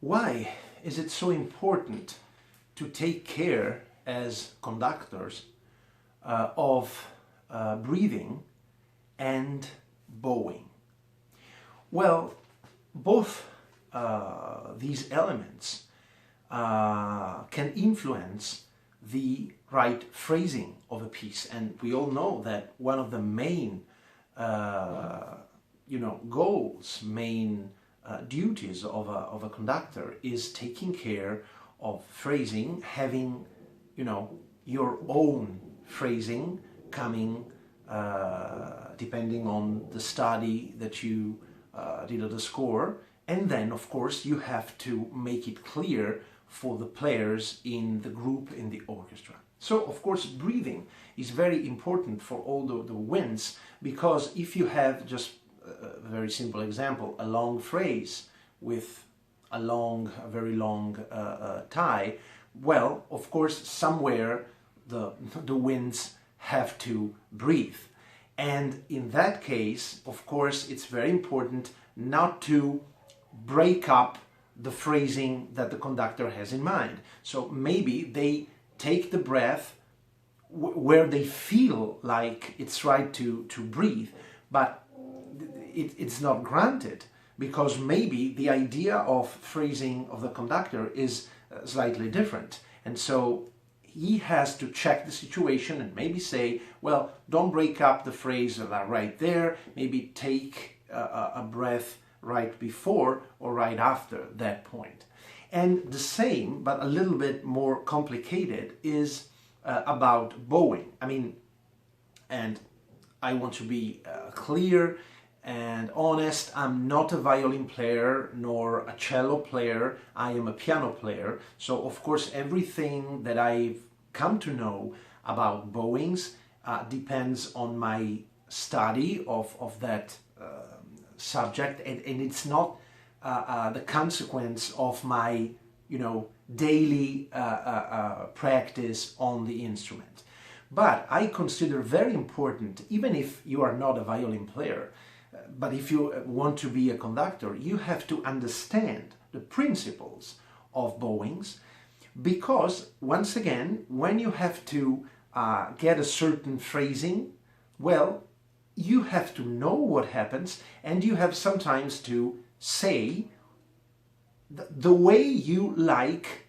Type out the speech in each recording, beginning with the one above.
Why is it so important to take care as conductors of breathing and bowing? Well, both these elements can influence the right phrasing of a piece, and we all know that one of the main goals, main duties of a conductor is taking care of phrasing, having your own phrasing coming depending on the study that you did at the score, and then of course you have to make it clear for the players in the group, in the orchestra. So of course breathing is very important for all the winds, because if you have, just a very simple example, a long phrase with a very long tie, well, of course somewhere the winds have to breathe. And in that case, of course, it's very important not to break up the phrasing that the conductor has in mind. So maybe they take the breath where they feel like it's right to breathe, but it's not granted, because maybe the idea of phrasing of the conductor is slightly different. And so he has to check the situation and maybe say, well, don't break up the phrase right there, maybe take a breath right before or right after that point. And the same, but a little bit more complicated, is about bowing. I mean, and I want to be clear and honest, I'm not a violin player nor a cello player, I am a piano player. So of course everything that I've come to know about bowings depends on my study of that subject, and it's not the consequence of my daily practice on the instrument. But I consider very important, even if you are not a violin player, but if you want to be a conductor, you have to understand the principles of bowings, because once again, when you have to get a certain phrasing, well, you have to know what happens, and you have sometimes to say the way you like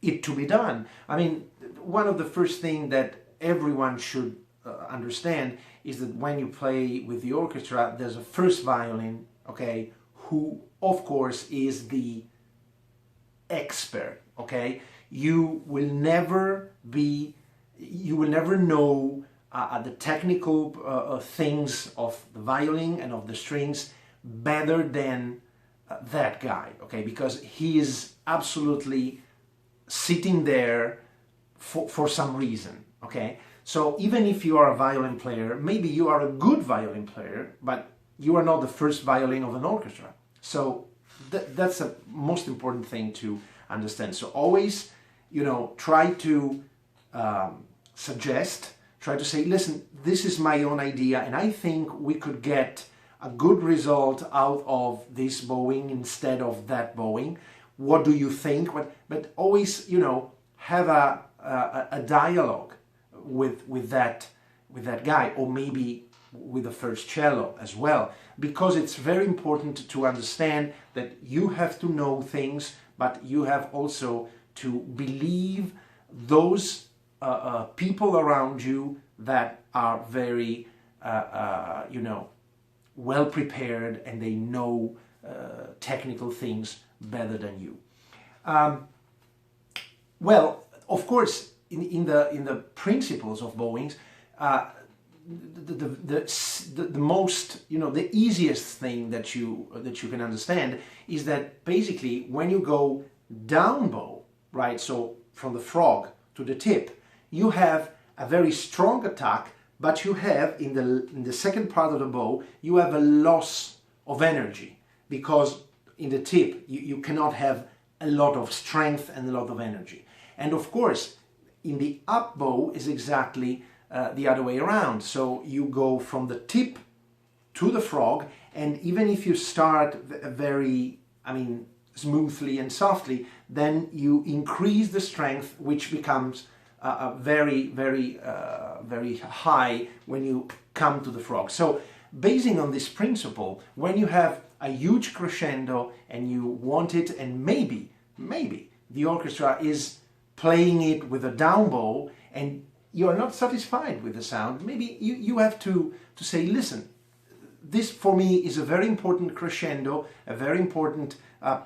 it to be done. I mean, one of the first things that everyone should understand is that when you play with the orchestra, there's a first violin, okay, who of course is the expert, okay? You will never know the technical things of the violin and of the strings better than that guy, okay? Because he is absolutely sitting there for some reason, okay? So even if you are a violin player, maybe you are a good violin player, but you are not the first violin of an orchestra. So that's the most important thing to understand. So always, try to suggest, try to say, listen, this is my own idea, and I think we could get a good result out of this bowing instead of that bowing. What do you think? But always, have a dialogue with that guy, or maybe with the first cello as well, because it's very important to understand that you have to know things, but you have also to believe those people around you that are very well prepared, and they know technical things better than you. Well, of course, in the principles of bowings, the most, the easiest thing that you can understand is that basically when you go down bow, right, so from the frog to the tip, you have a very strong attack, but you have in the second part of the bow, you have a loss of energy, because in the tip you cannot have a lot of strength and a lot of energy. And of course, in the up bow is exactly the other way around. So you go from the tip to the frog, and even if you start very, I mean, smoothly and softly, then you increase the strength, which becomes very high when you come to the frog. So basing on this principle, when you have a huge crescendo and you want it, and maybe the orchestra is playing it with a down bow and you are not satisfied with the sound, maybe you have to say, listen, this for me is a very important crescendo, a very important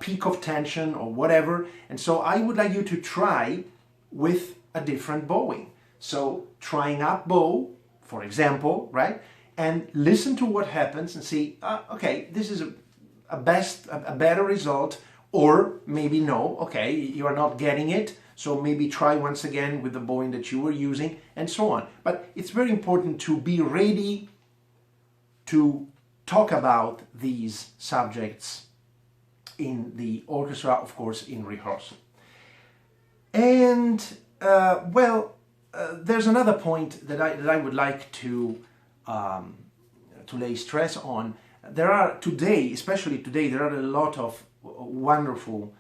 peak of tension or whatever, and so I would like you to try with a different bowing. So trying up bow, for example, right? And listen to what happens and see, okay, this is a better result, or maybe no, okay, you are not getting it, so maybe try once again with the bowing that you were using, and so on. But it's very important to be ready to talk about these subjects in the orchestra, of course, in rehearsal. And there's another point that I would like to lay stress on. There are today, especially today, there are a lot of wonderful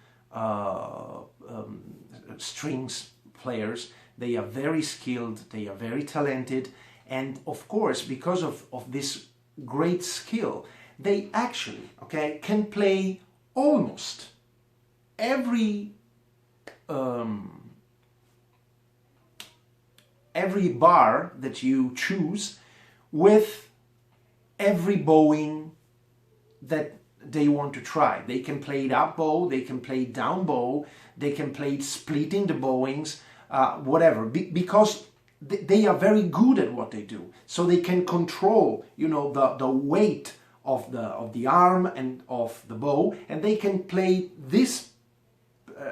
strings players. They are very skilled, they are very talented, and of course, because of this great skill, they actually, okay, can play almost every bar that you choose with every bowing that they want to try. They can play it up bow, they can play it down bow, they can play it splitting the bowings, whatever, because they are very good at what they do. So they can control, you know, the weight of the arm and of the bow, and they can play this,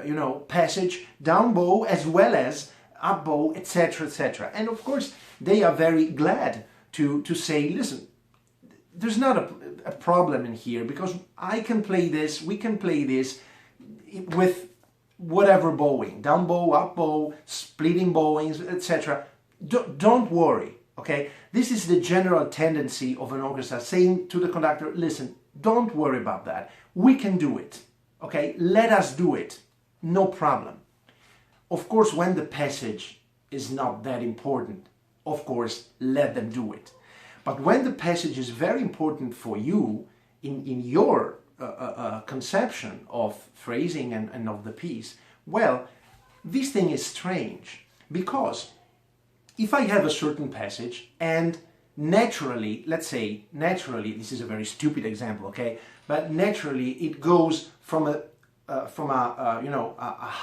you know, passage down bow as well as up bow, etc., etc. And of course, they are very glad to say, listen, there's not a problem in here, because I can play this, we can play this with whatever bowing, down bow, up bow, splitting bowings, etc. Don't worry, okay? This is the general tendency of an orchestra, saying to the conductor, listen, don't worry about that. We can do it, okay? Let us do it, no problem. Of course, when the passage is not that important, of course, let them do it. But when the passage is very important for you, in your conception of phrasing and of the piece, well, this thing is strange, because if I have a certain passage and naturally, let's say, naturally, this is a very stupid example, okay, but naturally it goes from a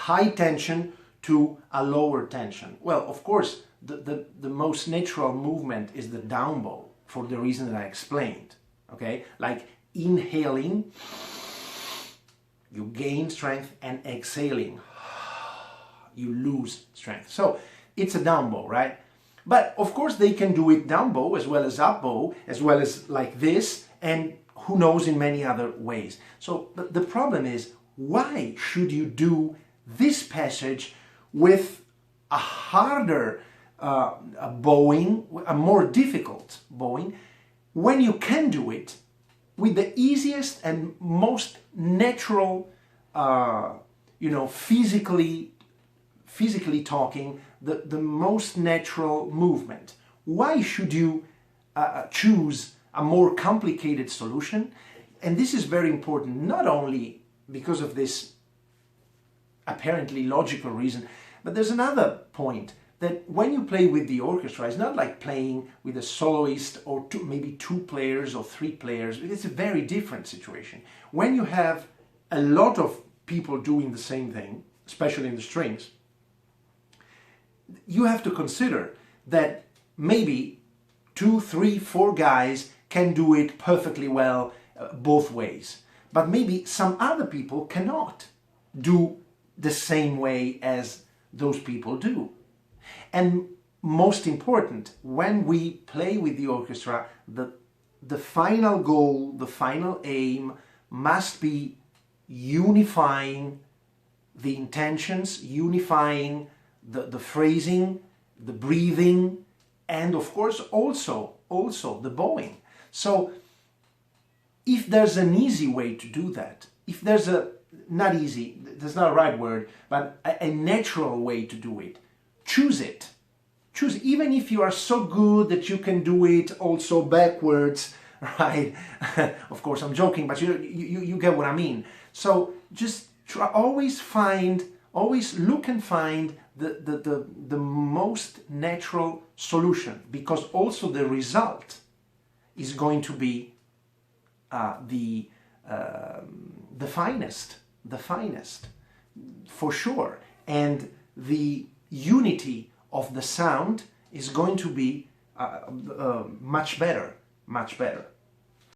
high tension to a lower tension. Well, of course, the most natural movement is the down bow, for the reason that I explained, okay? Like inhaling, you gain strength, and exhaling, you lose strength. So it's a down bow, right? But of course they can do it down bow as well as up bow, as well as like this, and who knows, in many other ways. So the problem is, why should you do this passage with a harder bowing, a more difficult bowing, when you can do it with the easiest and most natural, physically talking, the most natural movement? Why should you choose a more complicated solution? And this is very important, not only because of this apparently logical reason, but there's another point, that when you play with the orchestra, it's not like playing with a soloist or maybe two players or three players. It's a very different situation. When you have a lot of people doing the same thing, especially in the strings, you have to consider that maybe 2, 3, 4 guys can do it perfectly well both ways. But maybe some other people cannot do the same way as those people do. And most important, when we play with the orchestra, the final goal, the final aim must be unifying the intentions, unifying the phrasing, the breathing, and of course also the bowing. So if there's an easy way to do that, if there's a, not easy, that's not a right word, but a natural way to do it, choose it. Choose, even if you are so good that you can do it also backwards, right? Of course, I'm joking, but you get what I mean. So just try, always look and find the most natural solution, because also the result is going to be the finest, for sure. And the unity of the sound is going to be much better, much better.